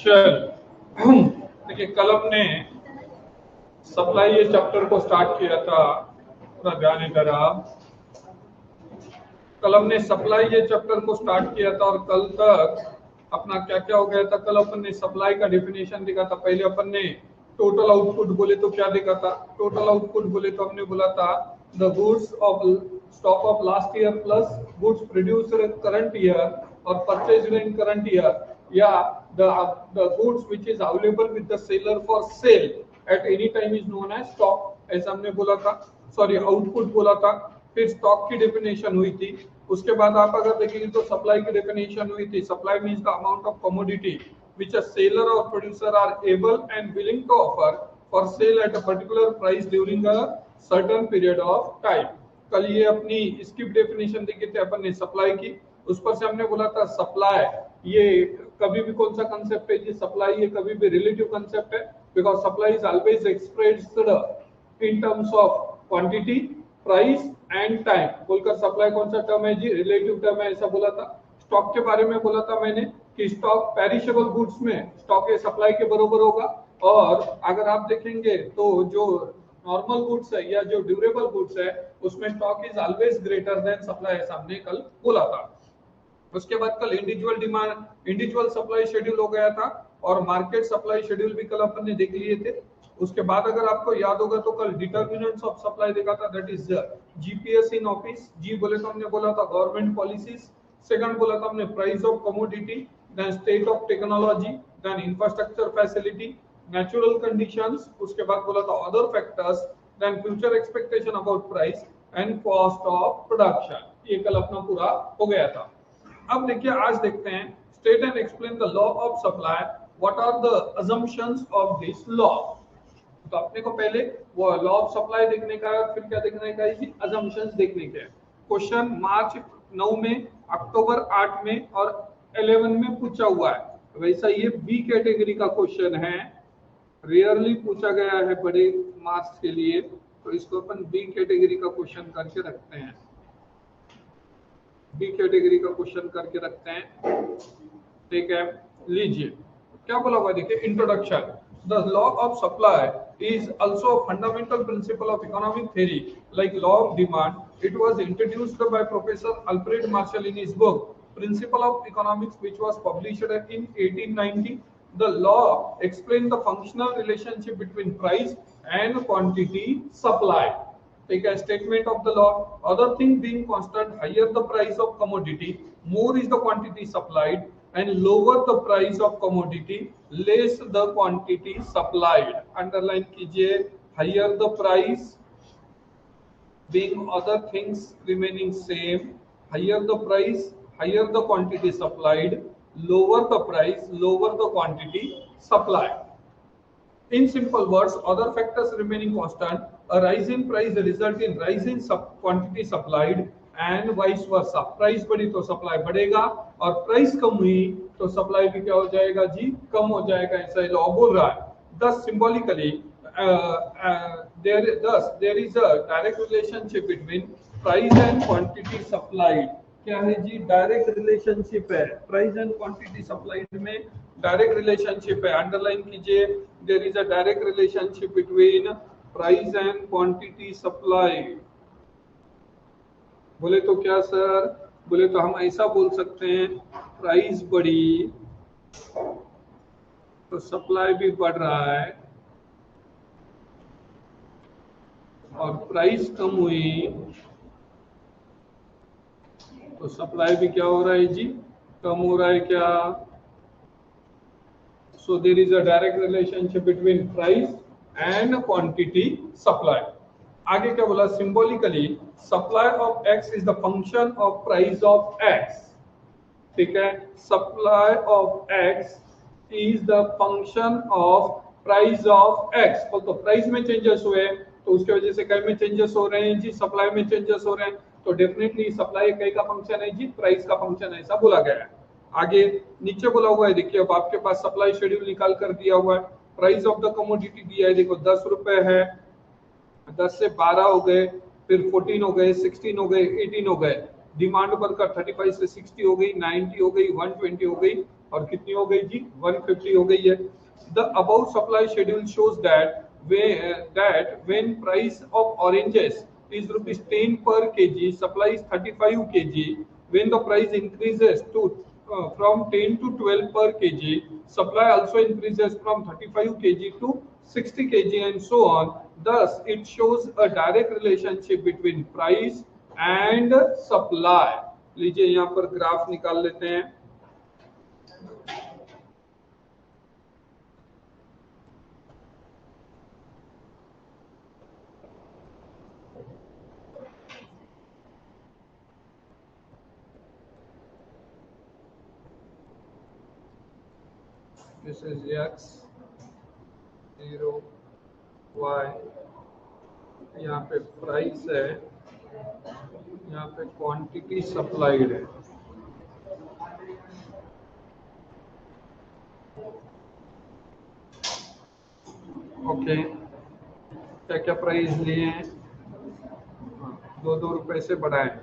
Introduction. देखिए कल हमने सप्लाई ये चैप्टर को स्टार्ट किया था, पूरा ध्यान इधर आप। कल हमने सप्लाई ये चैप्टर को स्टार्ट किया था और कल तक अपना क्या क्या हो गया था। कल अपन ने सप्लाई का डेफिनेशन देखा था। पहले अपन ने टोटल आउटपुट बोले तो क्या देखा था। टोटल आउटपुट बोले तो हमने बोला था the goods of stock of last year plus goods produced in current year और परचेज्ड इन करंट ईयर, या the goods which is available with the seller for sale at any time is known as stock, ऐसा हमने बोला था। Sorry, output बोला था। फिर stock की डेफिनेशन हुई थी। उसके बाद आप अगर देखेंगे तो सप्लाई की डेफिनेशन हुई थी। Supply means the amount of commodity which a seller or producer are able and willing to offer for sale at a particular price during a certain period of time। कल ये अपनी इसकी definition देखी थी अपन ने supply की। उस पर से हमने बोला था सप्लाई ये कभी भी कौन सा कंसेप्ट है जी। सप्लाई ये कभी भी रिलेटिव कंसेप्ट है, because supply is always expressed in terms of quantity, price and time. बोलकर सप्लाई कौन सा टर्म है जी, रिलेटिव टर्म है, ऐसा बोला था। स्टॉक के बारे में बोला था मैंने कि स्टॉक पेरिशेबल गुड्स में स्टॉक ये सप्लाई के बराबर होगा। और अगर आप देखेंगे तो जो नॉर्मल गुड्स है या जो ड्यूरेबल गुड्स है उसमें stock is always greater than supply, ऐसा हमने कल बोला था। उसके बाद कल individual demand individual supply schedule हो गया था और मार्केट सप्लाई शेड्यूल भी कल अपन ने देख लिए थे। उसके बाद अगर आपको याद होगा तो कल डिटर्मिनेंट्स ऑफ सप्लाई देखा था, that is GPS in office. जी बोले तो हमने बोला था गवर्नमेंट पॉलिसीज। सेकंड बोला था हमने price of commodity, then state of technology, then infrastructure facility, natural conditions. उसके बाद बोला था other factors, then future expectation about price and cost of production. ये कल अपना पूरा हो गया था। अब देखिए आज देखते हैं state and explain the law of supply, what are the assumptions of this law. तो अपने को पहले वो लॉ ऑफ सप्लाई देखने का, फिर क्या देखने का है, अजम्पशंस देखने के। क्वेश्चन मार्च 9 में, अक्टूबर 8 में और 11 में पूछा हुआ है। वैसा ये बी कैटेगरी का क्वेश्चन है, रेयरली पूछा गया है बड़े मार्क्स के लिए, तो इसको अपन बी कैटेगरी का क्वेश्चन करके रखते हैं। बी कैटेगरी का क्वेश्चन करके रखते हैं, ठीक है। लीजिए क्या बोला हुआ, देखिए introduction. The law of supply is also a fundamental principle of economic theory like law of demand. It was introduced by Professor Alfred Marshall in his book Principle of Economics, which was published in 1890. The law explains the functional relationship between price and quantity supplied. Take a statement of the law. Other thing being constant, higher the price of commodity, more is the quantity supplied, and lower the price of commodity, less the quantity supplied. Underline कीजिए, higher the price being other things remaining same, higher the price, higher the quantity supplied, lower the price, lower the quantity supplied. In simple words, other factors remaining constant, a rise in price result in rise in quantity supplied and vice versa. Price बढ़ी तो supply बढ़ेगा और price कम हुई तो supply भी क्या हो जाएगा जी, कम हो जाएगा, ऐसा लॉ बोल रहा है। Thus symbolically there is a direct relationship between price and quantity supplied. क्या है जी, डायरेक्ट रिलेशनशिप है। प्राइस एंड क्वांटिटी सप्लाइड में डायरेक्ट रिलेशनशिप है। अंडरलाइन कीजिए, there is a direct relationship between price and quantity supplied. बोले तो क्या सर, बोले तो हम ऐसा बोल सकते हैं, प्राइस बढ़ी तो सप्लाई भी बढ़ रहा है और प्राइस कम हुई तो सप्लाई भी क्या हो रहा है जी, कम हो रहा है क्या। So there is a direct relationship between price and quantity supply. आगे क्या बोला, symbolically supply of X is the function of price of X. ठीक है, supply of X is the function of price of X. तो price में changes हुए तो उसके वजह से कई में चेंजेस हो रहे हैं जी, सप्लाई में चेंजेस हो रहे हैं, तो डेफिनेटली सप्लाई कई का फंक्शन है जी, प्राइस का फंक्शन है, ऐसा बोला गया है। आगे नीचे बोला हुआ है, देखिए अब आपके पास सप्लाई शेड्यूल निकाल कर दिया हुआ है। प्राइस ऑफ द कमोडिटी दिया है, देखो 10 रुपए है, 10 से 12 हो गए, फिर 14 हो गए, 16 हो गए, 18 हो गए। डिमांड बढ़कर 35 से 60 हो गई, 90 हो गई, 120 हो गई और कितनी हो गई जी 150 हो गई है। The above supply schedule shows that when price of oranges is rupees 10 per kg, supply is 35 kg. When the price increases to from 10 to 12 per kg, supply also increases from 35 kg to 60 kg and so on. Thus, it shows a direct relationship between price and supply. लीजिए यहाँ पर graph निकाल लेते हैं। This is x 0 y, यहाँ पे price है, यहाँ पे क्वांटिटी सप्लाइड है। ओके, क्या क्या प्राइस लिए हैं, 2 रुपए से बढ़ाए।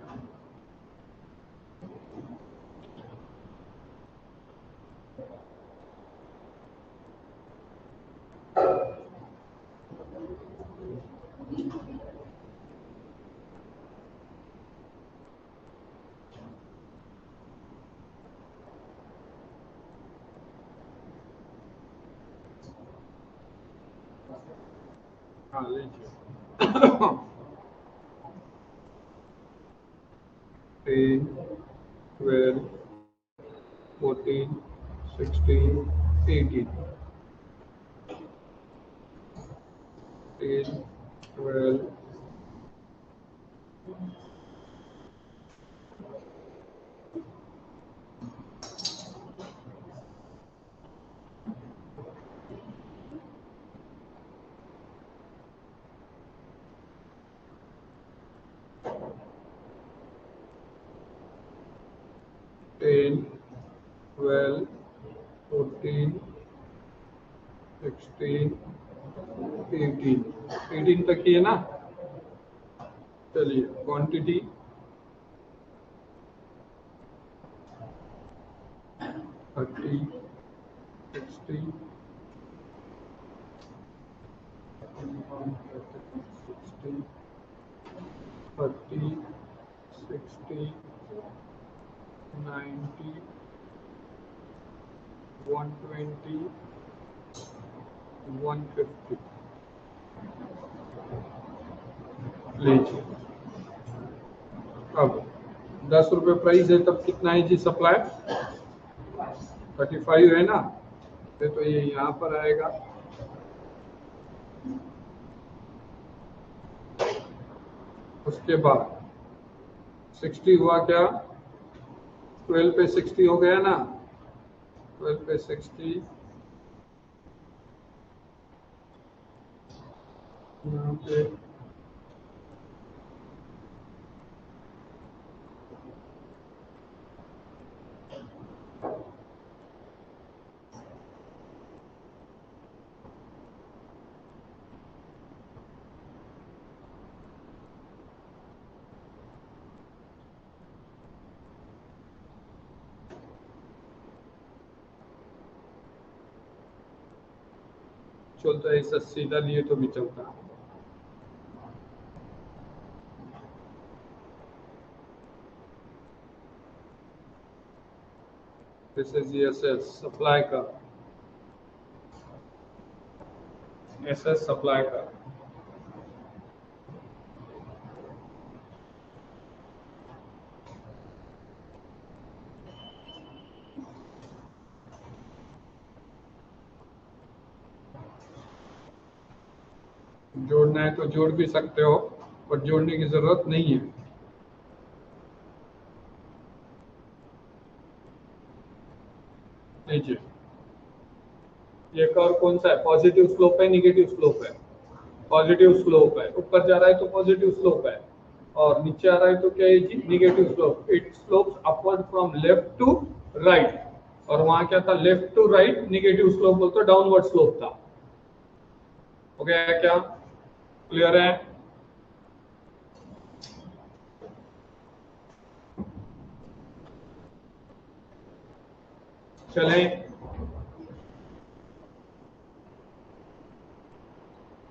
हाँ लीजिए 10, 12, 14, 16, 18, 10, 12, 10, 12, 14, 16, 18 तक ही है ना। चलिए क्वांटिटी 30, 60, 30, 60, 90, 120, 150। लीजिए अब 10 रुपए प्राइस है, तब कितना है जी सप्लाई 35 है ना, तो ये यहाँ पर आएगा। उसके बाद 60 हुआ क्या, 12 पे 60 हो गया ना, 12 पे 60, यहाँ पे चलता है, ऐसा सीधा लिए तो भी चलता है। दिस इज एसएस सप्लाई का, एसएस सप्लाई का। जोड़ना है तो जोड़ भी सकते हो, पर जोड़ने की जरूरत नहीं है। लीजिए ये कर्व कौन सा है, पॉजिटिव स्लोप है निगेटिव स्लोप है, पॉजिटिव स्लोप है, ऊपर जा रहा है तो पॉजिटिव स्लोप है, और नीचे आ रहा है तो क्या है जी negative slope. It slopes upward from left to right, और वहां क्या था left to right, negative slope बोलते डाउनवर्ड स्लोप था। हो गया क्या, क्लियर है। चलें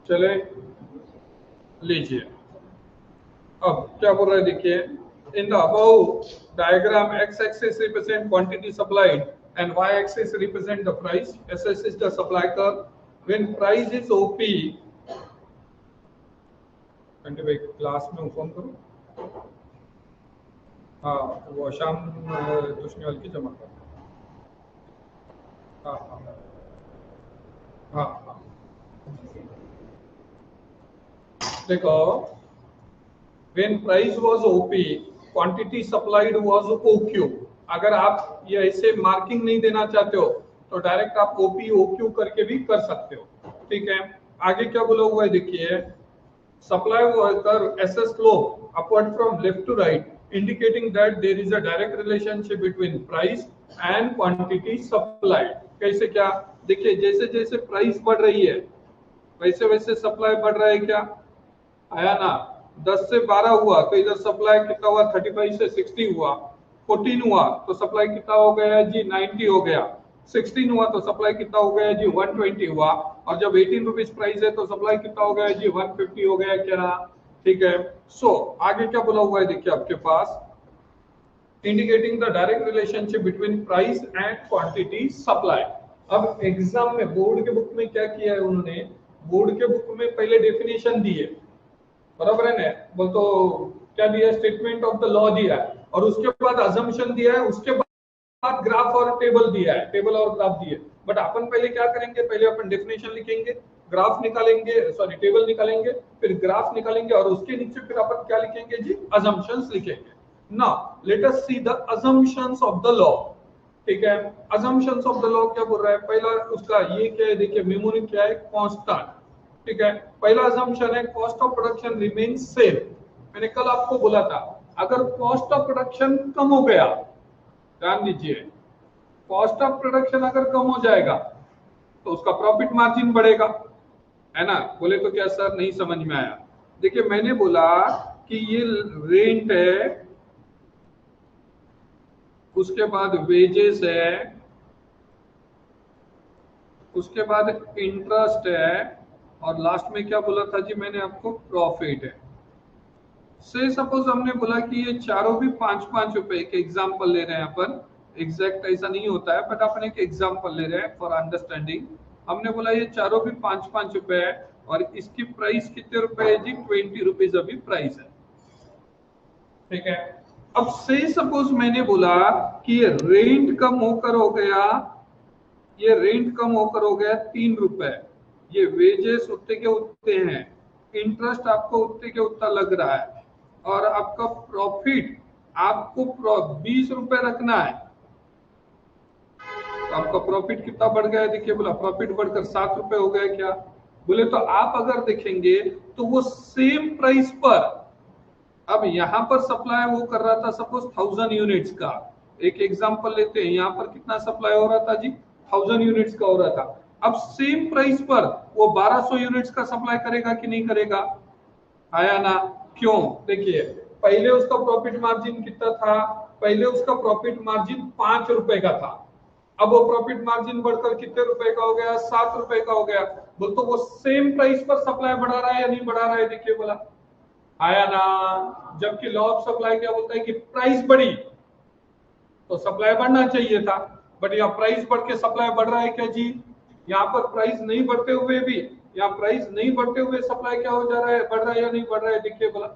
चले लीजिए। अब क्या बोल रहा है देखिए, in the above diagram x axis represent quantity supplied and y axis represent the price. SS is the supply curve. When price is OP, घंटे भाई क्लास में फोन करो। हाँ वो शाम दूसरी वाली की जमा कर। हाँ हाँ हाँ हाँ देखो, when price was OP, quantity supplied was OQ. अगर आप ये ऐसे मार्किंग नहीं देना चाहते हो तो डायरेक्ट आप OP OQ करके भी कर सकते हो, ठीक है। आगे क्या बोला हुआ है देखिए, supply curve SS slope upward from left to right, indicating that there is a direct relationship between price and quantity supplied. कैसे क्या देखिए, जैसे जैसे प्राइस बढ़ रही है वैसे वैसे सप्लाई बढ़ रहा है। क्या आया ना, 10 से 12 हुआ तो इधर सप्लाई कितना हुआ, 35 से 60 हुआ। 14 हुआ तो सप्लाई कितना हो गया जी, 90 हो गया। 16 हुआ तो सप्लाई कितना हो गया जी, 120 हुआ। और जब 18 रुपीज प्राइस है तो सप्लाई कितना हो गया जी, 150 हो गया। क्या रहा, ठीक है। सो आगे क्या बोला हुआ है देखिए आपके पास, indicating the direct relationship between price and quantity supply. अब एग्जाम में बोर्ड के बुक में क्या किया है उन्होंने, बोर्ड के बुक में पहले डेफिनेशन दी है, बराबर है ना, बोल तो क्या दिया, स्टेटमेंट ऑफ द लॉ दिया है, और उसके बाद अजम्पशन दिया है, उसके बाद ग्राफ और टेबल दिया है, टेबल और ग्राफ दिए। बट अपन पहले क्या करेंगे, पहले अपन डेफिनेशन लिखेंगे, ग्राफ निकालेंगे, सॉरी टेबल निकालेंगे, फिर ग्राफ निकालेंगे, और उसके नीचे फिर अपन क्या लिखेंगे जी, अजम्पशंस लिखेंगे। Now let us see the assumptions of the law, ठीक है। अजम्पशंस ऑफ द लॉ क्या बोल रहा है, पहला उसका ये क्या है देखिए, मेमोरी क्या है, कांस्टेंट, ठीक है। पहला अजम्पशन है cost of production remains same. मैंने कल आपको बोला था, अगर कॉस्ट ऑफ प्रोडक्शन कम हो गया, ध्यान दीजिए, कॉस्ट ऑफ प्रोडक्शन अगर कम हो जाएगा तो उसका प्रॉफिट मार्जिन बढ़ेगा, है ना। बोले तो क्या सर नहीं समझ में आया, देखिए मैंने बोला कि ये रेंट है, उसके बाद वेजेस है, उसके बाद इंटरेस्ट है, और लास्ट में क्या बोला था जी मैंने आपको, प्रॉफिट है। से सपोज हमने बोला कि ये चारों भी 5-5 रुपए, एक एग्जांपल ले रहे हैं अपन, एग्जैक्ट ऐसा नहीं होता है बट अपन एक एग्जांपल ले रहे हैं फॉर अंडरस्टैंडिंग। हमने बोला ये चारों भी 5-5 रुपए है, और इसकी प्राइस कितने रुपए है जी, 20 रुपीज अभी प्राइस है, ठीक है। अब से सपोज मैंने बोला कि ये रेंट कम होकर हो गया, ये रेंट कम होकर हो गया 3 रुपए, ये वेजेस उतने के उतने हैं, इंटरेस्ट आपको उतने के उतना लग रहा है, और आपका प्रॉफिट आपको 20 रुपए रखना है, तो आपका प्रॉफिट कितना बढ़ गया देखिए, बोला प्रॉफिट बढ़कर 7 रुपए हो गया। क्या बोले तो आप अगर देखेंगे तो वो सेम प्राइस पर, अब यहां पर सप्लाई वो कर रहा था सपोज 1000 यूनिट्स का, एक एग्जांपल लेते हैं, यहां पर कितना सप्लाई हो रहा था जी, 1000 यूनिट्स का हो रहा था। अब सेम प्राइस पर वो 1200 यूनिट्स का सप्लाई करेगा कि नहीं करेगा, आया ना। क्यों, देखिए पहले उसका प्रॉफिट मार्जिन कितना था, पहले उसका प्रॉफिट मार्जिन 5 रुपए का था, अब वो प्रॉफिट मार्जिन बढ़कर कितने रुपए का हो गया, 7 रुपए का हो गया। बोल तो वो सेम प्राइस पर सप्लाई बढ़ा रहा है या नहीं बढ़ा रहा है, देखिए बोला, आया ना। जबकि लॉ ऑफ सप्लाई क्या बोलता है कि प्राइस बढ़ी तो सप्लाई बढ़ना चाहिए था, बट यहाँ प्राइस बढ़ के सप्लाई बढ़ रहा है क्या जी, यहाँ पर प्राइस नहीं बढ़ते हुए भी, यहाँ प्राइस नहीं बढ़ते हुए सप्लाई क्या हो जा रहा है, बढ़ रहा है या नहीं बढ़ रहा है, देखिए बोला,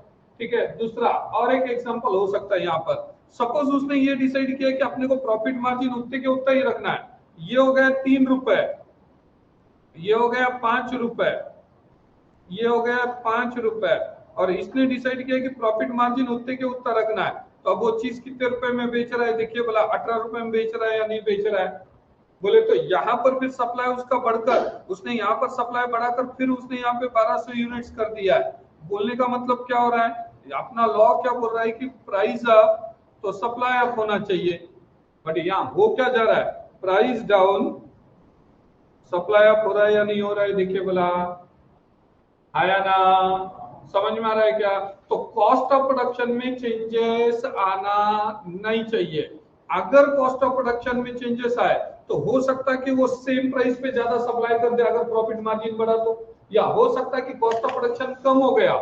ठीक है। दूसरा और एक एग्जांपल हो सकता है, यहाँ पर सपोज उसने ये डिसाइड किया कि अपने को प्रॉफिट मार्जिन उतने के उतना ही रखना है, ये हो गया 3 रुपए, ये हो गया 5 रुपए, ये हो गया 5 रुपए, और इसने डिसाइड किया कि प्रॉफिट मार्जिन उतने के उतना रखना है, तो अब वो चीज कितने रुपए में बेच रहा है, देखिए बोला 18 रुपए में बेच रहा है या नहीं बेच रहा है। बोले तो यहाँ पर फिर सप्लाई उसका बढ़कर, उसने यहाँ पर सप्लाई बढ़ाकर फिर उसने यहाँ पे 1200 यूनिट्स कर दिया है। बोलने का मतलब क्या हो रहा है, अपना लॉ क्या बोल रहा है कि प्राइस अप तो सप्लाई अप होना चाहिए, बट यहाँ हो क्या जा रहा है, प्राइस डाउन सप्लाई अप हो रहा है या नहीं हो रहा है, देखिए बोला, आया ना, समझ में आ रहा है क्या। तो कॉस्ट ऑफ प्रोडक्शन में चेंजेस आना नहीं चाहिए, अगर कॉस्ट ऑफ प्रोडक्शन में चेंजेस आए तो हो सकता है कि वो सेम प्राइस पे ज्यादा सप्लाई कर दे अगर प्रॉफिट मार्जिन बढ़ा तो, या हो सकता है कि कॉस्ट ऑफ प्रोडक्शन कम हो गया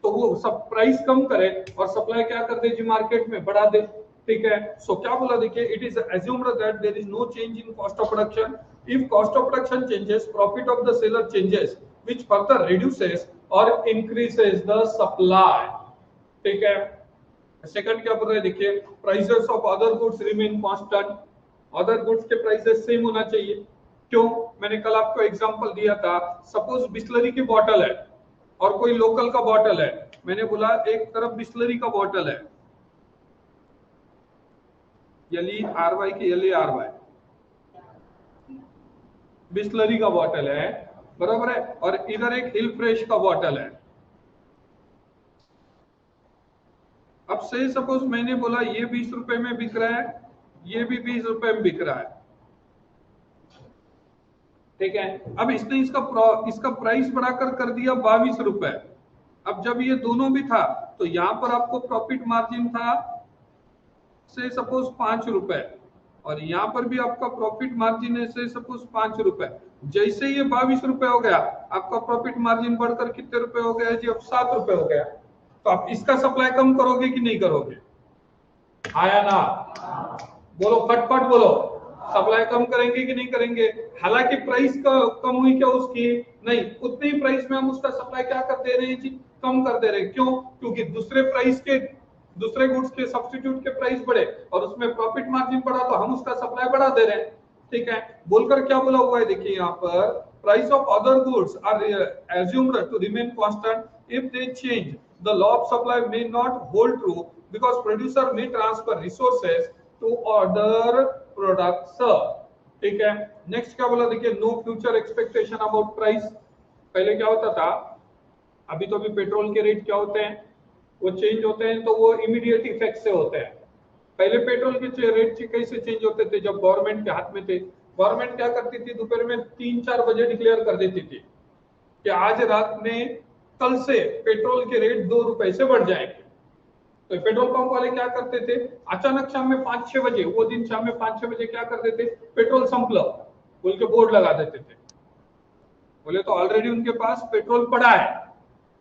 तो वो सब प्राइस कम करे और सप्लाई क्या कर दे जी मार्केट में बढ़ा दे। ठीक है, सो क्या बोला देखिए, it is assumed that there is no change in cost of production if cost of production changes profit of the seller changes which further reduces और इंक्रीजेस द सप्लाई। ठीक है, सेकंड क्या बोल रहे हैं देखिए, prices of other goods remain constant, other goods के prices same होना चाहिए। क्यों? मैंने कल आपको एग्जांपल दिया था, सपोज बिस्लरी की बॉटल है और कोई लोकल का बॉटल है, मैंने बोला एक तरफ बिस्लरी का बॉटल है LERY की LERY बिस्लरी का बॉटल है, बराबर है, और इधर एक हिल फ्रेश का बॉटल है। अब से सपोज मैंने बोला ये 20 रुपए में बिक रहा है, ये भी 20 रुपए में बिक रहा है। ठीक है, अब इसने इसका प्राइस बढ़ाकर कर दिया 22 रुपए। अब जब ये दोनों भी था तो यहां पर आपको प्रॉफिट मार्जिन था से सपोज 5 रुपए और यहां पर भी आपका प्रॉफिट मार्जिन है से सपोज 5 रुपए। जैसे ये 22 रुपए हो गया, आपका प्रॉफिट मार्जिन बढ़कर कितने रुपए हो गया जी? अब 7 रुपए हो गया। तो आप इसका सप्लाई कम करोगे कि नहीं करोगे? आया ना? बोलो फटफट बोलो, सप्लाई कम करेंगे कि नहीं करेंगे? हालांकि प्राइस कम हुई क्या उसकी? नहीं, उतनी ही प्राइस में हम उसका सप्लाई क्या कर दे रहे हैं जी? कम कर दे रहे हैं। क्यों? क्योंकि दूसरे गुड्स के सब्स्टिट्यूट के प्राइस बढ़े और उसमें प्रॉफिट मार्जिन बढ़ा तो हम उसका सप्लाई बढ़ा दे रहे हैं। ठीक है, बोलकर क्या बोला हुआ है देखिए यहाँ पर, price of other goods are assumed to remain constant if they change the law of supply may not hold true because producer may transfer resources to other products। ठीक है, नेक्स्ट क्या बोला देखिए, no future expectation about price. पहले क्या होता था, अभी तो अभी पेट्रोल के रेट क्या होते हैं, वो चेंज होते हैं तो वो इमीडिएट इफेक्ट से होते हैं। पहले पेट्रोल के रेट कैसे चेंज होते थे? जब गवर्नमेंट के हाथ में थे, गवर्नमेंट क्या करती थी, दोपहर में 3-4 बजे डिक्लेयर कर देती थी कि आज रात में कल से पेट्रोल के रेट 2 रुपए से बढ़ जाएंगे। तो पेट्रोल पंप वाले क्या करते थे, अचानक शाम में 5-6 बजे, वो दिन शाम में 5-6 बजे क्या करते थे, पेट्रोल संपला बोल के बोर्ड लगा देते थे। बोले तो ऑलरेडी उनके पास पेट्रोल पड़ा है,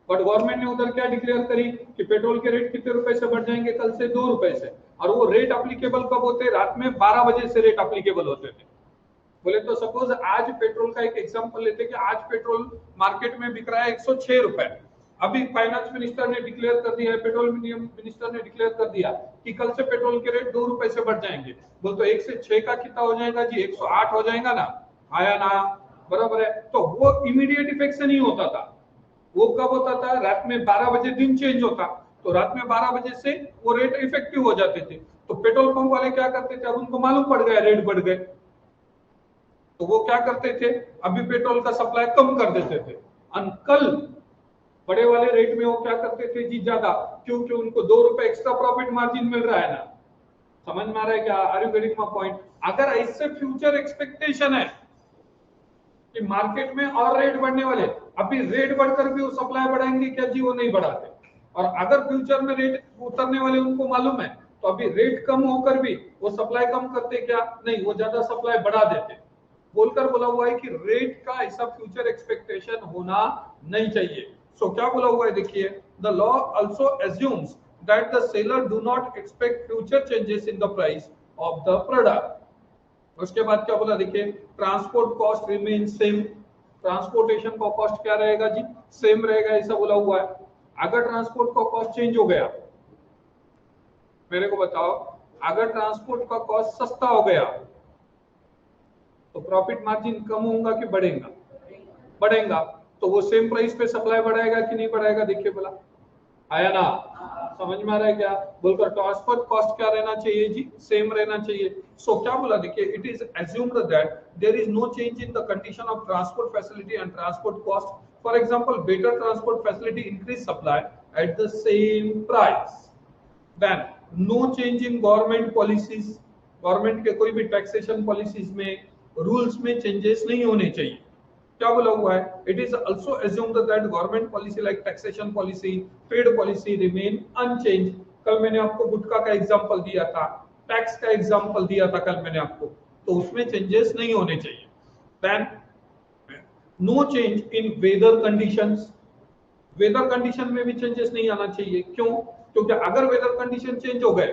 बट गवर्नमेंट ने उधर क्या डिक्लेयर करी कि पेट्रोल के रेट कितने रुपए से बढ़ जाएंगे, कल से 2 रुपए से। और वो रेट अप्लीकेबल कब होते? रात में 12 बजे से रेट अप्लीकेबल होते थे। बोले तो सपोज आज पेट्रोल का एक एग्जांपल लेते कि आज पेट्रोल मार्केट में बिक रहा है 106 रुपए। अभी फाइनेंस मिनिस्टर ने डिक्लेयर कर दिया है, पेट्रोल मिनिस्टर ने डिक्लेयर कर दिया कि कल से पेट्रोल के रेट 2 रुपए से बढ़ जाएंगे। बोल तो 1 से 6 का कितना हो जाएगा जी? 108 हो जाएगा ना? आया ना? बराबर है। तो वो इमीडिएट इफेक्ट से नहीं होता था, वो कब होता था? रात में 12 बजे दिन चेंज होता, तो रात में 12 बजे से वो रेट इफेक्टिव हो जाते थे। तो पेट्रोल पंप वाले क्या करते थे, अब उनको मालूम पड़ गया रेट बढ़ गए, तो वो क्या करते थे, अभी पेट्रोल का सप्लाई कम कर देते थे। कल बड़े वाले रेट में वो क्या करते थे जी? ज्यादा, क्योंकि उनको 2 रुपए एक्स्ट्रा प्रॉफिट मार्जिन मिल रहा है ना। समझ में आ रहा है क्या? Are you getting my point? अगर ऐसे फ्यूचर एक्सपेक्टेशन है कि मार्केट में और रेट बढ़ने वाले, अभी रेट बढ़कर भी वो सप्लाई बढ़ाएंगे क्या जी? वो नहीं बढ़ाते। और अगर फ्यूचर में रेट उतरने वाले उनको मालूम है, तो अभी रेट कम होकर भी वो सप्लाई कम करते क्या? नहीं, वो ज्यादा सप्लाई बढ़ा देते। बोलकर बोला हुआ है कि रेट का ऐसा फ्यूचर एक्सपेक्टेशन होना नहीं चाहिए। सो क्या बोला हुआ है देखिए, the law also assumes that the seller do not expect future changes in the price of the product. उसके बाद क्या बोला देखिए, transport cost remain same. Transportation का कॉस्ट क्या रहेगा जी? सेम रहेगा, ऐसा बोला हुआ है। अगर ट्रांसपोर्ट का कॉस्ट चेंज हो गया, मेरे को बताओ, अगर ट्रांसपोर्ट का कॉस्ट सस्ता हो गया तो प्रॉफिट मार्जिन कम होगा कि बढ़ेगा? बढ़ेगा। तो वो सेम प्राइस पे सप्लाई बढ़ाएगा कि नहीं बढ़ाएगा? देखिए बोला, आया ना? समझ में आ रहा है क्या? बोलकर ट्रांसपोर्ट कॉस्ट क्या रहना चाहिए जी? सेम रहना चाहिए। सो क्या बोला देखिए, it is assumed that there is no change in the condition of transport facility and transport cost. For example, better transport facility increase supply at the same price. Then no change in government policies. Government के कोई भी taxation policies में, rules में changes नहीं होने चाहिए। क्या बोला हुआ है? It is also assumed that government policy like taxation policy, trade policy remain unchanged। कल मैंने आपको गुटखा का एग्जांपल दिया था, टैक्स का एग्जांपल दिया था कल मैंने आपको, तो उसमें चेंजेस नहीं होने चाहिए। Then no change in weather conditions, weather condition में भी चेंजेस नहीं आना चाहिए। क्यों? क्योंकि अगर वेदर कंडीशन चेंज हो गए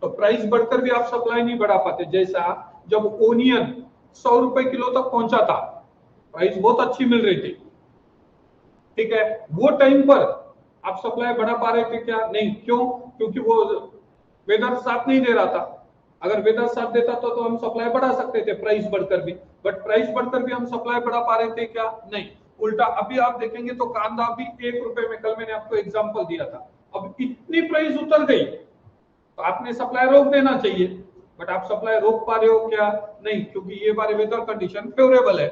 तो प्राइस बढ़कर भी आप सप्लाई नहीं बढ़ा पाते। जैसा जब ओनियन 100 रुपए किलो तक पहुंचा था, प्राइस बहुत अच्छी मिल रही थी, ठीक है, वो टाइम पर आप सप्लाई बढ़ा पा रहे थे क्या? नहीं। क्यों? क्योंकि वो वेदर साथ नहीं दे रहा था। अगर वेदर साथ देता तो हम सप्लाई बढ़ा सकते थे प्राइस बढ़कर भी, बट प्राइस बढ़कर भी हम सप्लाई बढ़ा पा रहे थे क्या? नहीं। उल्टा अभी आप देखेंगे तो कांदा भी 1 रुपए में, कल मैंने आपको एग्जांपल दिया था, अब इतनी प्राइस उतर गई तो आपने सप्लाई रोक देना चाहिए, बट आप सप्लाई रोक पा रहे हो क्या? नहीं, क्योंकि ये बारे वेदर कंडीशन फेवरेबल है,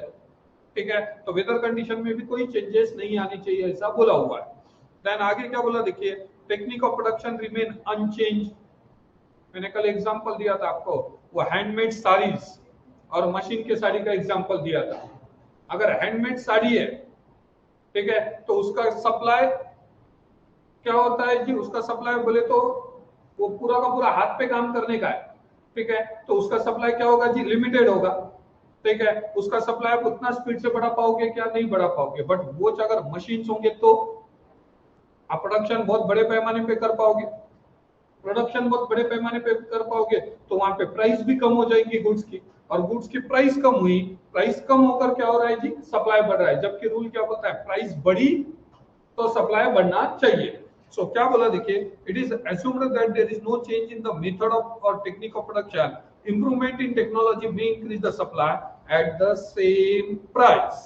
ठीक है। तो वेदर कंडीशन में भी कोई चेंजेस नहीं आनी चाहिए, ऐसा बोला हुआ है। देन आगे क्या बोला देखिए, technique of production remain unchanged. मैंने कल एग्जांपल दिया था आपको, वो हैंडमेड साड़ीज और मशीन के साड़ी का एग्जांपल दिया था। अगर हैंडमेड साड़ी है, ठीक है, तो उसका सप्लाई क्या होता है जी? उसका सप्लाई बोले तो वो पूरा का पूरा हाथ पे काम करने का है, ठीक है, तो उसका सप्लाई क्या होगा जी? लिमिटेड होगा, ठीक है। उसका सप्लाई आप उतना स्पीड से बढ़ा पाओगे क्या? नहीं बढ़ा पाओगे। बट वो अगर मशीन होंगे तो आप प्रोडक्शन बहुत बड़े पैमाने पे कर पाओगे, प्रोडक्शन बहुत बड़े पैमाने पे कर पाओगे तो वहां पे प्राइस भी कम हो जाएगी गुड्स की, और गुड्स की प्राइस कम हुई, प्राइस कम होकर क्या हो रहा है जी? सप्लाई बढ़ रहा है। जबकि रूल क्या बोलता है? प्राइस बढ़ी तो सप्लाई बढ़ना चाहिए। सो क्या बोला देखिए, it is assumed that there is no change in the method of or technique of production, improvement in technology may increase the supply at the same price।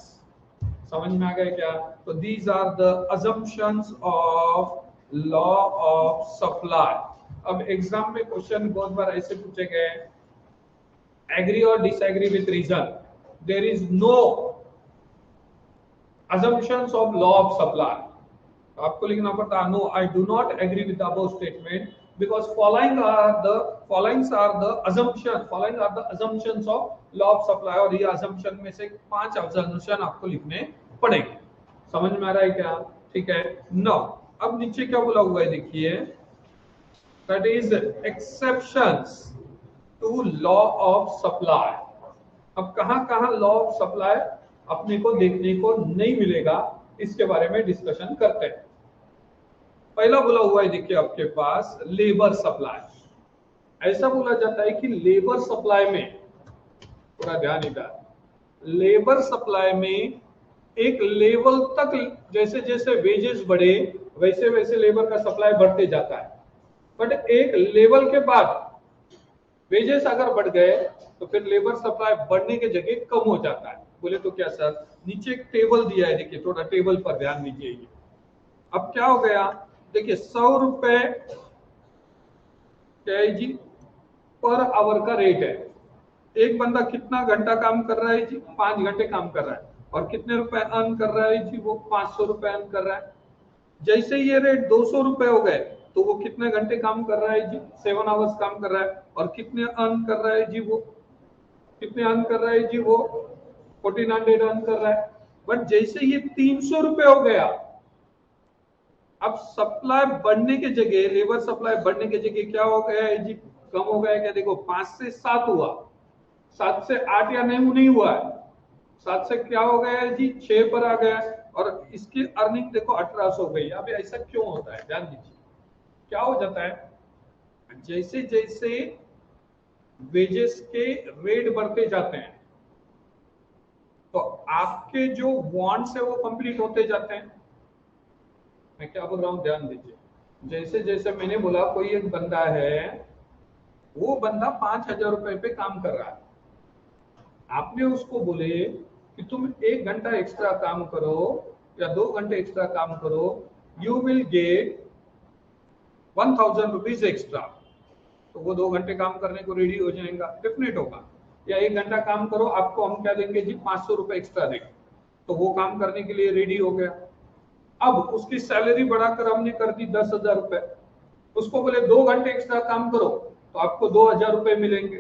समझ में आ गया क्या? तो these are the assumptions of law of supply। अब exam में question बहुत बार ऐसे पूछे गए, एग्री और disagree with reason. There is no assumptions of law of supply। आपको लिखना पड़ता है, no I do not agree with above statement because following are the assumptions of law of supply. और ये assumption में से 5 assumption आपको लिखने पड़ेंगे। समझ में आ रहा है क्या? ठीक है। नो अब नीचे क्या बोला हुआ है देखिए, that is exceptions to law of supply. अब कहां लॉ ऑफ सप्लाई अपने को देखने को नहीं मिलेगा, इसके बारे में डिस्कशन करते हैं। पहला बोला हुआ है देखिए आपके पास लेबर सप्लाई। ऐसा बोला जाता है कि लेबर सप्लाई में, पूरा ध्यान इधर, लेबर सप्लाई में एक लेवल तक जैसे जैसे वेजेस बढ़े वैसे वैसे लेबर का सप्लाई बढ़ते जाता है, बट एक लेवल के बाद वेजेस अगर बढ़ गए तो फिर लेबर सप्लाई बढ़ने के जगह कम हो जाता है। बोले तो क्या सर? नीचे एक टेबल दिया है देखिए, थोड़ा टेबल पर ध्यान दीजिए। अब क्या हो गया देखिए, 100 रुपए क्या है जी? पर आवर का रेट है। एक बंदा कितना घंटा काम कर रहा है जी? 5 घंटे काम कर रहा है, और कितने रुपए अर्न कर रहा है जी? वो 500 रुपए अर्न कर रहा है। जैसे ये रेट 200 रुपए हो गए तो वो कितने घंटे काम कर रहा है जी? 7 आवर्स काम कर रहा है, और कितने अर्न कर रहा है जी? वो कितने अर्न कर रहा है जी? वो 1400 अर्न कर रहा है। बट जैसे ये 300 रुपए हो गया, अब सप्लाई बढ़ने के जगह, लेबर सप्लाई बढ़ने के जगह क्या हो गया है जी? कम हो गया है क्या? देखो 5 से 7 हुआ, 7 से 8 या नहीं हुआ है, 7 से क्या हो गया है जी? 6 पर आ गया, और इसकी अर्निंग देखो 1800 हो गई। अब ऐसा क्यों होता है? ध्यान दीजिए क्या हो जाता है, जैसे जैसे वेजेस के रेट बढ़ते जाते हैं तो आपके जो वांट्स है वो कंप्लीट होते जाते हैं। मैं क्या बोल रहा हूं, ध्यान दीजिए। जैसे जैसे मैंने बोला, कोई एक बंदा है, वो बंदा 5000 रुपए पे काम कर रहा है, आपने उसको बोले कि तुम 1 घंटा एक्स्ट्रा काम करो या 2 घंटे एक्स्ट्रा काम करो, you will get 1000 rupees extra. तो वो 2 घंटे काम करने को रेडी हो जाएगा, डेफिनेट होगा। या 1 घंटा काम करो, आपको हम क्या देंगे जी? 500 रुपए एक्स्ट्रा देंगे, तो वो काम करने के लिए रेडी हो गया। अब उसकी सैलरी बढ़ाकर हमने कर दी 10,000 रुपए, उसको बोले 2 घंटे एक्स्ट्रा काम करो तो आपको 2000 रुपए मिलेंगे।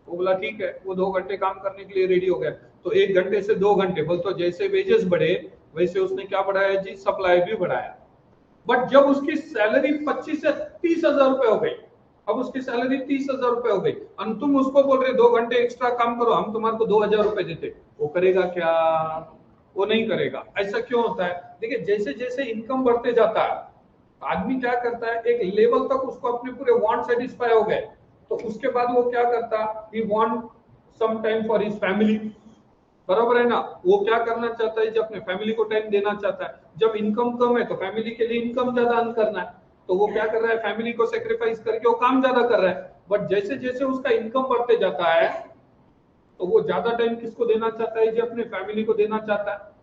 वो बोला ठीक है, वो 2 घंटे काम करने के लिए रेडी हो गया। तो 1 घंटे से 2 घंटे बोल, तो जैसे वेजेस बढ़े वैसे उसने क्या बढ़ाया जी? सप्लाई भी बढ़ाया। बट जब उसकी सैलरी 25 से 30,000 रुपए हो गई, अब उसकी सैलरी 30,000 रुपए हो गई और तुम उसको बोल रहे 2 घंटे एक्स्ट्रा काम करो, हम तुम्हारे को 2,000 रुपए देते, वो करेगा क्या? वो नहीं करेगा। ऐसा क्यों होता है? देखिए, जैसे जैसे इनकम बढ़ते जाता है, आदमी क्या करता है, एक लेवल तक उसको अपने पूरे वांट सेटिस्फाई हो गए, तो उसके बाद वो क्या करता, he want some time for his family. बराबर है ना? वो क्या करना चाहता है, जब अपने फैमिली को टाइम देना चाहता है। जब इनकम कम है तो फैमिली के लिए इनकम ज्यादा अर्न करना है, तो वो क्या कर रहा है, फैमिली को सेक्रीफाइस करके वो काम ज्यादा कर रहा है। बट जैसे जैसे उसका इनकम बढ़ते जाता है, तो वो ज्यादा टाइम किसको देना चाहता है, जो अपने फैमिली को देना चाहता है।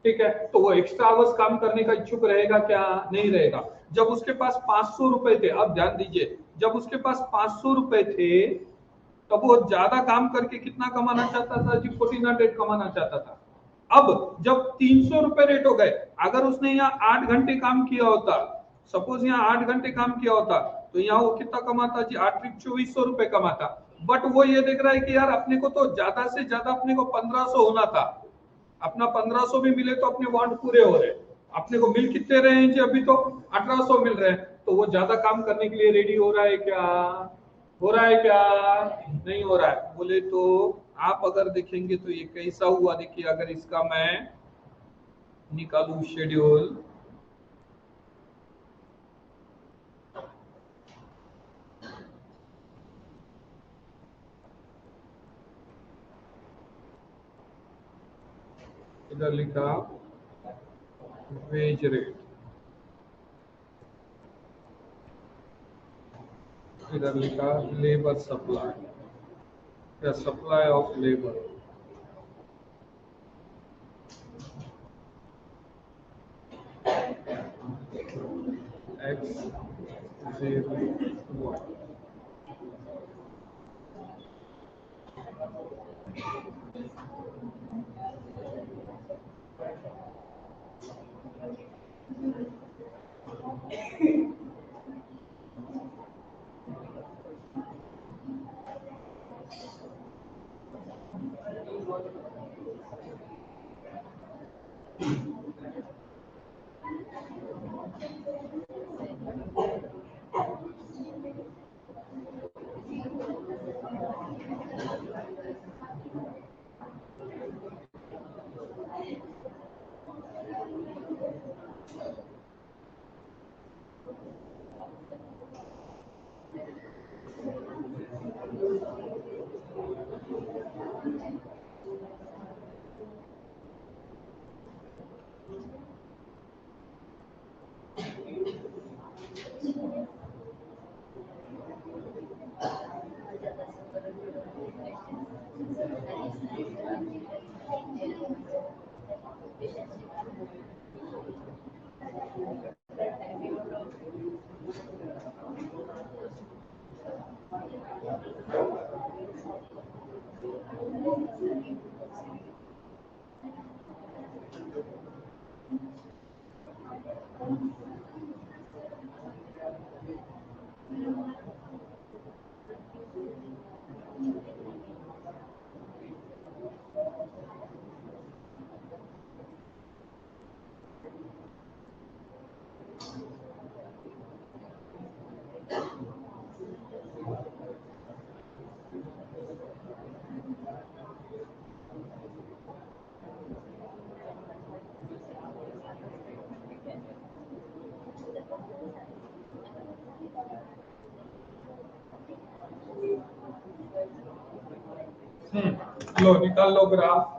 ठीक है, तो वो एक्स्ट्रा आवर्स काम करने का इच्छुक रहेगा क्या? नहीं रहेगा। जब उसके पास 500 रुपए थे, अब ध्यान दीजिए, जब उसके पास 500 रुपए थे, तब वो ज्यादा काम करके कितना कमाना चाहता था जी? 1400 कमाना चाहता था। अब जब 300 रुपए रेट हो गए, अगर उसने यहाँ 8 घंटे काम किया होता, सपोज यहाँ 8 घंटे काम किया होता, तो यहाँ वो कितना कमाता जी? 8 2400 रुपए कमाता। बट वो ये देख रहा है कि यार अपने को तो ज्यादा से ज्यादा अपने को 1500 होना था, अपना 1500 भी मिले तो अपने वांट पूरे हो रहे। अपने को मिल कितने रहे हैं जी? अभी तो 1800 मिल रहे हैं। तो वो ज्यादा काम करने के लिए रेडी हो रहा है क्या? हो रहा है क्या? नहीं हो रहा है। बोले तो आप अगर देखेंगे तो ये कैसा हुआ, देखिए, अगर इसका मैं निकालू शेड्यूल, इधर लिखा वेज रेट, इधर लिखा लेबर सप्लाई या सप्लाई ऑफ लेबर, एक्स 0 लो निकाल लो ग्राफ।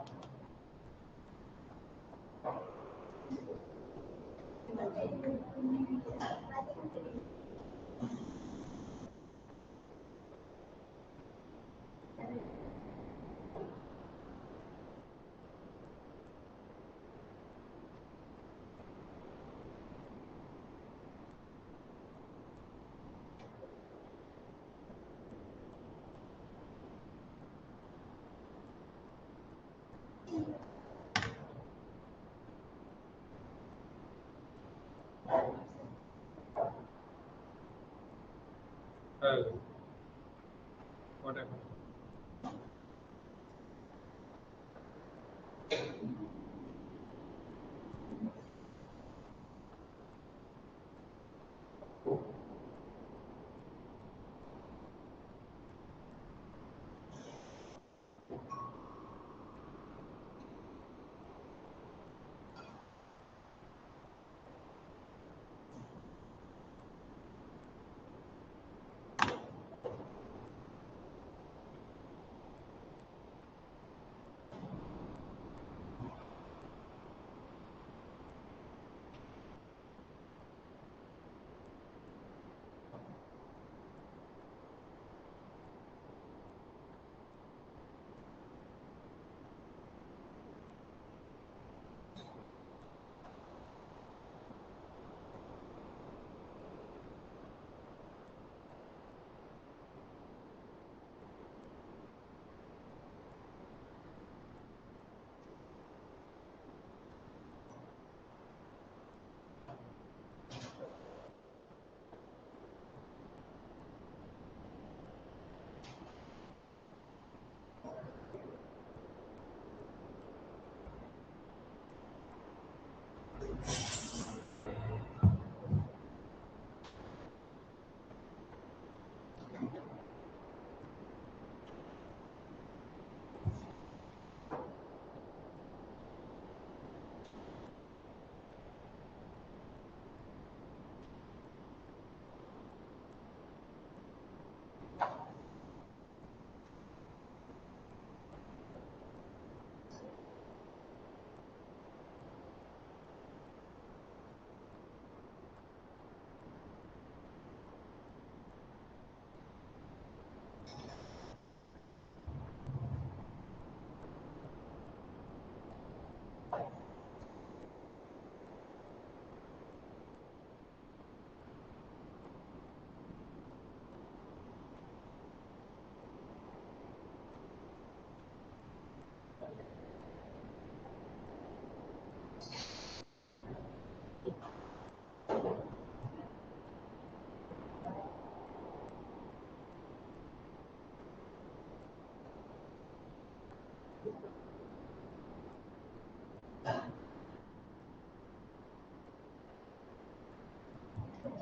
Whatever.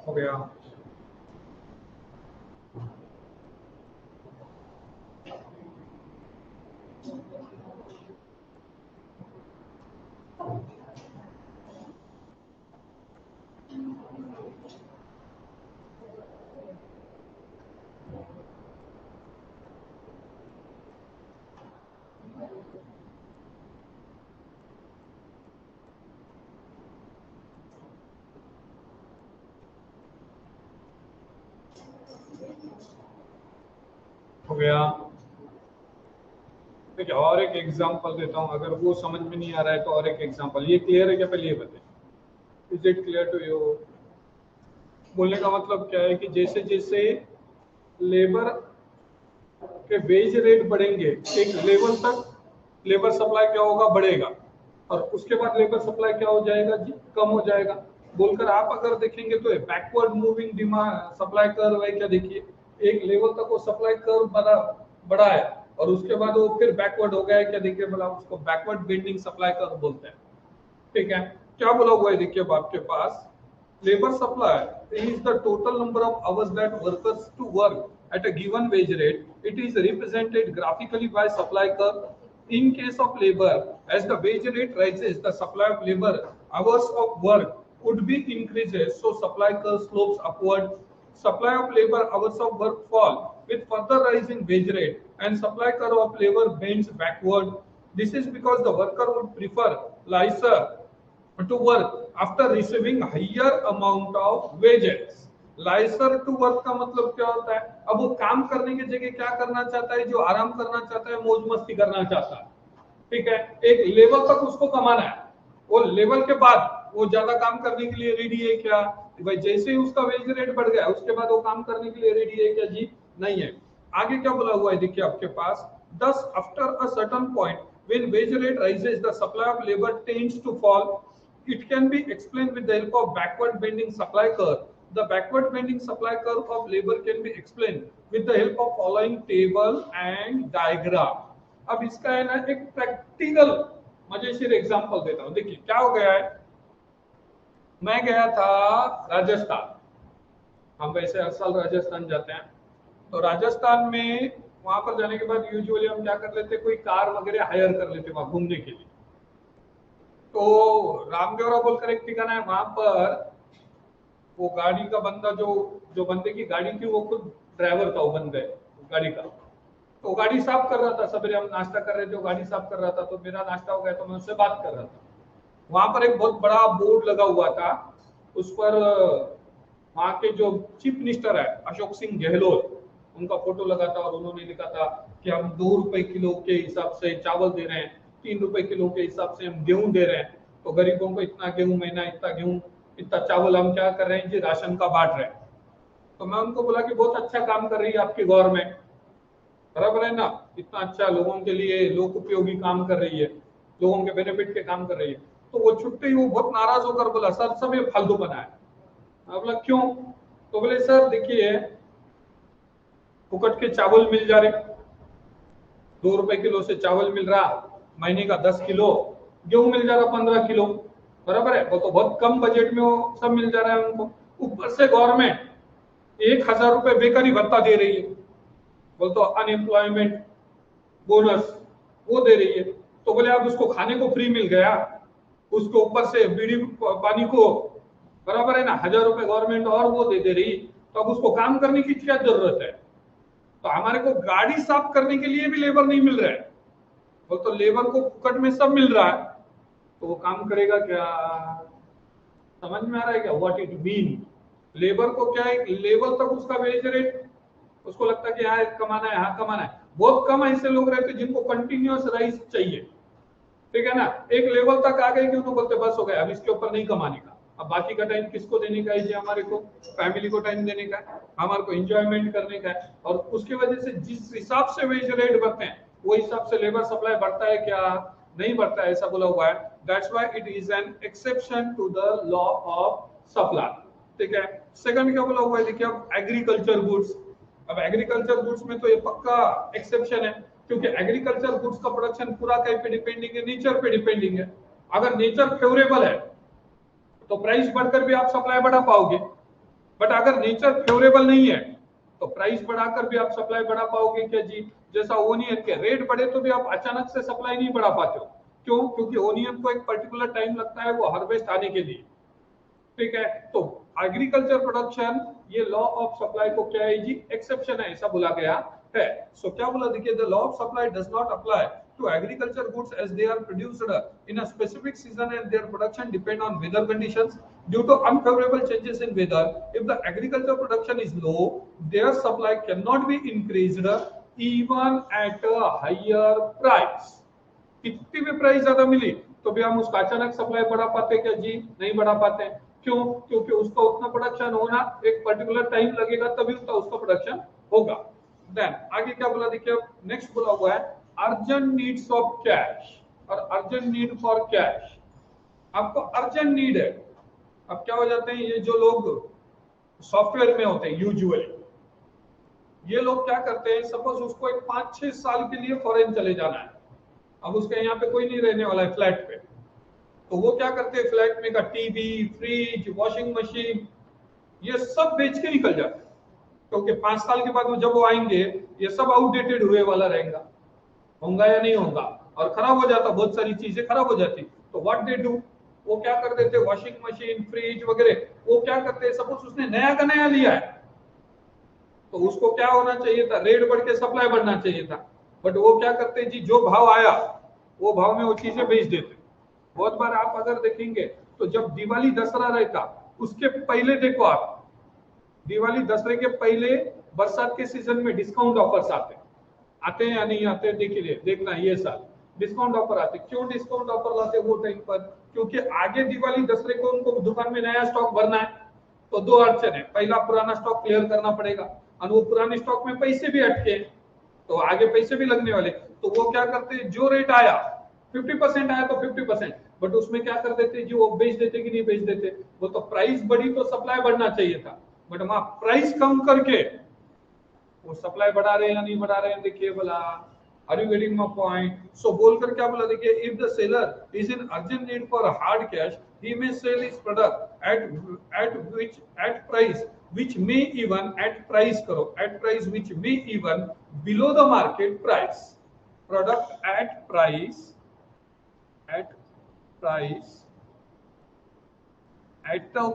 हो गया। हो गया। देखिए और एक एग्जांपल देता हूँ, अगर वो समझ में नहीं आ रहा है तो और एक एग्जांपल। ये क्लियर है क्या, पहले ये बताइए, is it clear to you? बोलने का मतलब क्या है कि जैसे जैसे लेबर के वेज रेट बढ़ेंगे एक लेवल तक लेबर सप्लाई क्या होगा, बढ़ेगा, और उसके बाद लेबर सप्लाई क्या हो जाएगा जी, कम हो जाएगा। बोलकर आप अगर देखेंगे तो backward moving demand supply curve है क्या, देखिए एक लेवल तक वो सप्लाई कर्व बढ़ा है और उसके बाद वो फिर बैकवर्ड हो गया है क्या, देखिए बोला उसको बैकवर्ड बेंडिंग सप्लाई कर्व बोलते हैं। ठीक है, क्या बोला हुआ है देखिए अब आपके पास, labor supply is the total number of hours that workers to work at a given wage rate. It is represented graphically by supply curve. In case of labor, as the wage rate rises, the supply of labor hours of work would be increases, so supply curve slopes upward. Supply of labor hours of work fall with further rise in wage rate, and supply curve of labor bends backward. This is because the worker would prefer lesser to work after receiving higher amount of wages. Leisure to work का मतलब क्या होता है, अब वो काम करने की जगह क्या करना चाहता है, जो आराम करना चाहता है, मौज मस्ती करना चाहता है। ठीक है, एक लेवल तक उसको कमाना है, वो लेवल के बाद वो ज्यादा काम करने के लिए रेडी है क्या, भाई जैसे ही उसका वेज रेट बढ़ गया उसके बाद वो काम करने के लिए रेडी है क्या जी, नहीं है। आगे क्या बोला हुआ है देखिए आपके पास, thus after a certain point when wage rate rises the supply of labor tends to fall. It can be explained with the help of backward bending supply curve. The backward bending supply curve of labor can be explained with the help of following table and diagram. अब इसका है ना एक practical मजेशीर example देता हूं। देखिए क्या हो गया है, मैं गया था राजस्थान, हम वैसे हर साल राजस्थान जाते हैं, तो राजस्थान में वहां पर जाने के बाद यूजुअली हम क्या कर लेते, कोई कार वगैरह हायर कर लेते वहां घूमने के लिए। तो रामदेवरा बोलकर एक ठिकाना है, वहां पर वो गाड़ी का बंदा जो जो बंदे की गाड़ी थी वो खुद ड्राइवर था, वो बंदे गाड़ी का, तो गाड़ी साफ कर रहा था। सवेरे हम नाश्ता कर रहे थे, वो गाड़ी साफ कर रहा था, तो मेरा नाश्ता हो गया तो मैं उससे बात कर रहा था। वहां पर एक बहुत बड़ा बोर्ड लगा हुआ था, उस पर वहां के जो चीफ मिनिस्टर है अशोक सिंह गहलोत, उनका फोटो लगा था और उन्होंने लिखा था कि हम 2 रुपए किलो के हिसाब से चावल दे रहे हैं, 3 रुपए किलो के हिसाब से हम गेहूं दे रहे हैं, तो गरीबों को इतना गेहूं महीना, इतना गेहूं, इतना चावल हम क्या कर रहे हैं जी, राशन का बांट रहे हैं। तो मैं उनको बोला कि बहुत अच्छा काम कर रही है आपकी गवर्नमेंट, बराबर है ना, इतना अच्छा लोगों के लिए लोक उपयोगी काम कर रही है, लोगों के बेनिफिट के काम कर रही है। तो वो छुट्टी वो बहुत नाराज होकर बोला सर सब ये फालतू बना है। मैं बोला क्यों, तो बोले सर देखिए फुकट के चावल मिल जा रहे, 2 रुपए किलो से चावल मिल रहा, महीने का 10 किलो, गेहूं मिल जा रहा 15 किलो, बराबर है, वो तो बहुत कम बजट में वो सब मिल जा रहा है उनको। ऊपर से गवर्नमेंट 1,000 रुपए बेकारी भत्ता दे रही है, बोल तो अनएम्प्लॉयमेंट बोनस वो दे रही है। तो बोले अब उसको खाने को फ्री मिल गया, उसको ऊपर से बीड़ी पानी को बराबर है ना 1,000 रुपए गवर्नमेंट और वो दे रही, तो अब उसको काम करने की क्या जरूरत है? तो हमारे को गाड़ी साफ करने के लिए भी लेबर नहीं मिल रहा है, वो तो लेबर को फुकट में सब मिल रहा है, तो वो काम करेगा क्या? समझ में आ रहा है क्या व्हाट इट मीन? लेबर को क्या है, लेबर तक उसका वेज रेट, उसको लगता है कि यहाँ कमाना है, यहाँ कमाना है। बहुत कम ऐसे लोग रहते हैं जिनको कंटिन्यूअस राइज चाहिए, ठीक है ना। एक लेवल तक आ गए कि उनको बोलते बस हो गया, अब इसके ऊपर नहीं कमाने का, अब बाकी का टाइम किसको देने का है? हमारे को फैमिली को टाइम देने का है, हमारे को एंजॉयमेंट करने का है। और उसकी वजह से जिस हिसाब से वेज रेट बढ़ते हैं वो हिसाब से लेबर सप्लाई बढ़ता है क्या? नहीं बढ़ता है, ऐसा बोला हुआ है। That's why it is an exception to the law of supply, ठीक है। सेकंड क्या बोला हुआ है, देखिए अब एग्रीकल्चर गुड्स। अब एग्रीकल्चर गुड्स में तो ये पक्का एक्सेप्शन है, क्योंकि एग्रीकल्चर गुड्स का प्रोडक्शन पूरा कहीं पे डिपेंडिंग है? नेचर पे डिपेंडिंग है। अगर नेचर फेवरेबल है तो प्राइस बढ़कर भी आप सप्लाई बढ़ा पाओगे, बट अगर नेचर फेवरेबल नहीं है तो प्राइस बढ़ाकर भी आप सप्लाई बढ़ा पाओगे क्या जी? जैसा ओनियन के रेट बढ़े तो भी आप अचानक से सप्लाई नहीं बढ़ा पाते हो, क्यों? क्योंकि ओनियन को एक पर्टिकुलर टाइम लगता है वो हार्वेस्ट आने के लिए, ठीक है। तो एग्रीकल्चर प्रोडक्शन ये लॉ ऑफ सप्लाई को क्या है जी? एक्सेप्शन है, ऐसा बोला गया है। सो क्या बोला, देखिए the law of supply does not apply to agriculture goods as they are produced in a specific season and their production depend on weather conditions. Due to unfavorable changes in weather, if the agriculture production is low, their supply cannot be increased even at a higher price. कितनी भी price ज्यादा मिली तो भी हम उसका अचानक supply बढ़ा पाते क्या जी? नहीं बढ़ा पाते। क्यों? क्योंकि उसका उतना प्रोडक्शन होना एक पर्टिकुलर टाइम लगेगा, तभी उसका प्रोडक्शन होगा। देन आगे क्या बोला, देखिए नेक्स्ट बोला हुआ है अर्जेंट नीड्स ऑफ कैश और अर्जेंट नीड फॉर कैश। आपको अर्जेंट नीड है, अब क्या हो जाते हैं ये जो लोग सॉफ्टवेयर में होते हैं यूजुअली, ये लोग क्या करते हैं, सपोज उसको एक 5-6 साल के लिए फॉरेन चले जाना है, अब उसके यहाँ पे कोई नहीं रहने वाला है फ्लैट पे, तो वो क्या करते हैं फ्लैट में का टीवी, फ्रिज, वॉशिंग मशीन ये सब बेच के निकल जाते हैं, क्योंकि 5 साल के बाद जब वो आएंगे ये सब आउटडेटेड हुए वाला रहेगा, होगा या नहीं होगा, और खराब हो जाता, बहुत सारी चीजें खराब हो जाती। तो व्हाट दे डू, वो क्या कर देते, वॉशिंग मशीन, फ्रिज वगैरह, वो क्या करते हैं, सपोज उसने नया का नया लिया है तो उसको क्या होना चाहिए था, रेट बढ़ के सप्लाई बढ़ना चाहिए था, बट वो क्या करते हैं जी, जो भाव आया वो भाव में वो चीजें बेच देते। बहुत बार आप अगर देखेंगे तो जब दिवाली दशहरा रहता उसके पहले देखो आप, दिवाली दशहरे के पहले बरसात के सीजन में डिस्काउंट ऑफर्स आते हैं या नहीं आते, देखिए देखना ये साल डिस्काउंट ऑफर आते। क्यों डिस्काउंट ऑफर लाते वो टाइम पर, क्योंकि आगे दिवाली दशहरे को उनको दुकान में नया स्टॉक भरना है, तो दो अड़चन है, पहला पुराना स्टॉक क्लियर करना पड़ेगा और वो पुराने स्टॉक में पैसे भी अटके तो आगे पैसे भी लगने वाले, तो वो क्या करते हैं, जो रेट आया 50% आया तो 50%, बट उसमें क्या कर देते, जो वो बेच देते कि नहीं बेच देते, वो तो प्राइस बढ़ी तो सप्लाई बढ़ना चाहिए था, बट वहां प्राइस कम करके वो सप्लाई बढ़ा रहे हैं या नहीं बढ़ा रहे हैं, देखिए बोला are you getting my point. So बोलकर क्या बोला, देखिए if the seller is in urgent need for hard cash he may sell his product at price which may even at price करो at price which may even below the market price, product at price at the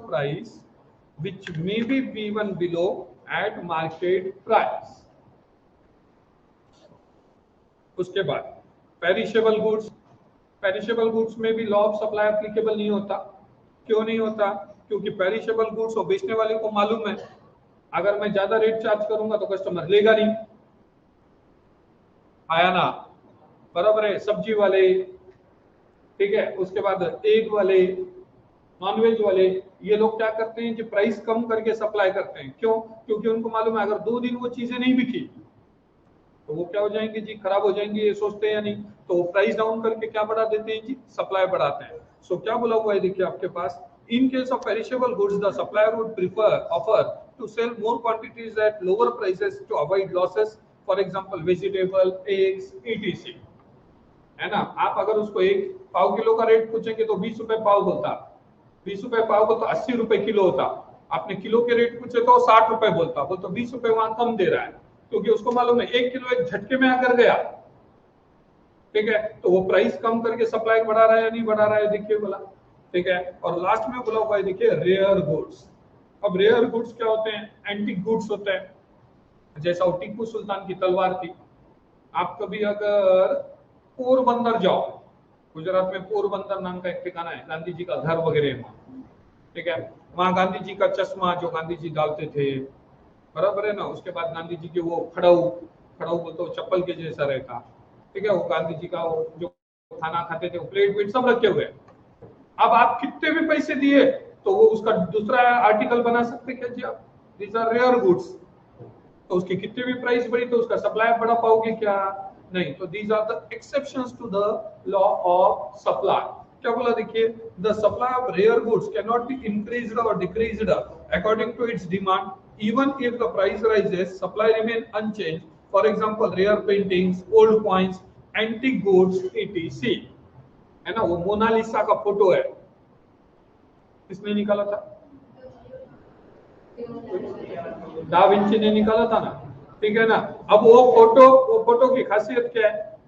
price which may be even below at market price। उसके बाद perishable goods, perishable goods में भी law of supply applicable नहीं होता। क्यों नहीं होता, क्योंकि पेरिशेबल गुड्स को बेचने वाले को मालूम है अगर मैं ज्यादा रेट चार्ज करूंगा तो कस्टमर लेगा नहीं, आया ना, बराबर है। सब्जी वाले, ठीक है, उसके बाद एग वाले, नॉनवेज वाले, ये लोग क्या करते हैं कि प्राइस कम करके सप्लाई करते हैं। क्यों? क्योंकि उनको मालूम है अगर 2 दिन वो चीजें नहीं बिकी तो वो क्या हो जाएंगे जी, खराब हो जाएंगे, ये सोचते हैं या नहीं, तो वो प्राइस डाउन करके क्या बढ़ा देते हैं जी, सप्लाई बढ़ाते हैं। सो क्या बोला हुआ है, देखिए आपके पास in case of perishable goods the supplier would prefer offer to sell more quantities at lower prices to avoid losses, for example vegetable, eggs, etc। है ना। आप अगर उसको 1 पाव किलो का रेट पूछेंगे तो 20 रुपए पाव बोलता, 20 रुपए पाव को तो 80 रुपए किलो होता। आपने किलो के रेट पूछे तो 60 रुपए बोलता, बोलता 20 रुपए वहां कम दे रहा है, क्योंकि उसको मालूम है 1 किलो एक झटके में आकर गया, ठीक है। तो वो प्राइस कम करके सप्लाई बढ़ा रहा है या नहीं बढ़ा रहा है, देखिए बोला, ठीक है। और लास्ट में बोला हुआ है देखिए रेयर गुड्स। अब रेयर गुड्स क्या होते हैं, एंटीक गुड्स होते हैं। जैसा वो टीपू सुल्तान की तलवार थी। आप कभी अगर पोरबंदर जाओ, गुजरात में पोरबंदर नाम का एक ठिकाना है, गांधी जी का घर वगैरह है वहाँ, ठीक है। वहां गांधी जी का चश्मा जो गांधी जी डालते थे, बराबर है ना। उसके बाद गांधी जी के वो खड़ाऊ, खड़ाऊ बोलते हो चप्पल के जैसा रहता, ठीक है। वो गांधी जी का वो जो खाना खाते थे, वो प्लेट वेट सब रखे हुए। अब आप कितने भी पैसे दिए तो वो उसका दूसरा आर्टिकल बना सकते क्या जी आप, दीज आर रेयर गुड्स। तो उसकी कितनी भी प्राइस बढ़ी तो उसका सप्लाई बढ़ा पाओगे क्या, नहीं। तो these are the exceptions to the law of supply. क्या बोला देखिए, the supply of rare goods can not be increased और decreased according to its demand, even if the price rises supply remain unchanged. For example rare paintings, old coins, antique goods etc, है ना। वो Mona Lisa का photo है, किसने निकाला था, da Vinci ने निकाला था ना, ठीक है ना। अब वो फोटो की खासियत क्या है,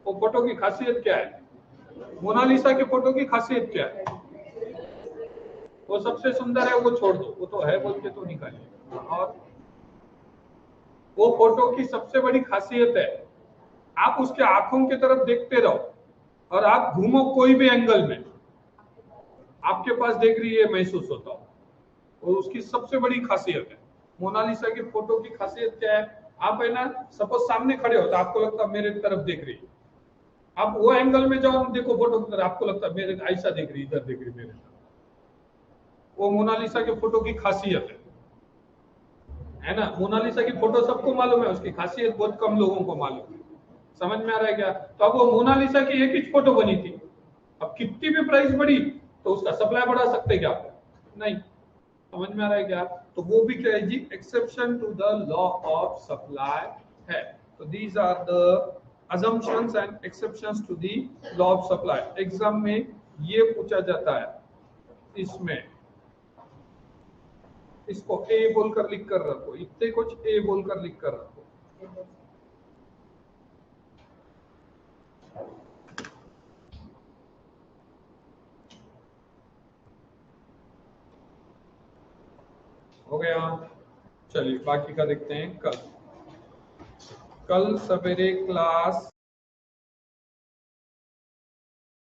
वो फोटो की खासियत क्या है, मोनालिसा के फोटो की खासियत क्या है, वो सबसे सुंदर है वो छोड़ दो, वो तो है बोल के तो निकालिए। और वो फोटो की सबसे बड़ी खासियत है, आप उसके आंखों की तरफ देखते रहो और आप घूमो कोई भी एंगल में, आपके पास देख रही है महसूस होता हो, और उसकी सबसे बड़ी खासियत है। मोनालिसा की फोटो की खासियत क्या है, आप है ना सपोज सामने खड़े हो तो आपको लगता है मेरे तरफ देख रही है, आप वो एंगल में जाओ देखो फोटो की तरफ, आपको लगता है मेरे ऐसा देख रही, इधर देख रही मेरे तरफ। वो मोनालिसा के फोटो की खासियत है ना। मोनालिसा की फोटो सबको मालूम है, उसकी खासियत बहुत कम लोगों को मालूम है। समझ में आ रहा है क्या। तो अब वो मोनालिसा की एक ही फोटो बनी थी, अब कितनी भी प्राइस बढ़ी तो उसका सप्लाई बढ़ा सकते क्या, नहीं। समझ में आ रहा है क्या। तो वो भी क्या है जी, exception to the law of supply है। तो these are the assumptions and exceptions to the law of supply। Exam में ये पूछा जाता है, इसमें इसको ए बोलकर लिख कर रखो, इतने कुछ ए बोलकर लिख कर रखो। हो गया, चलिए बाकी का देखते हैं कल। कल सवेरे क्लास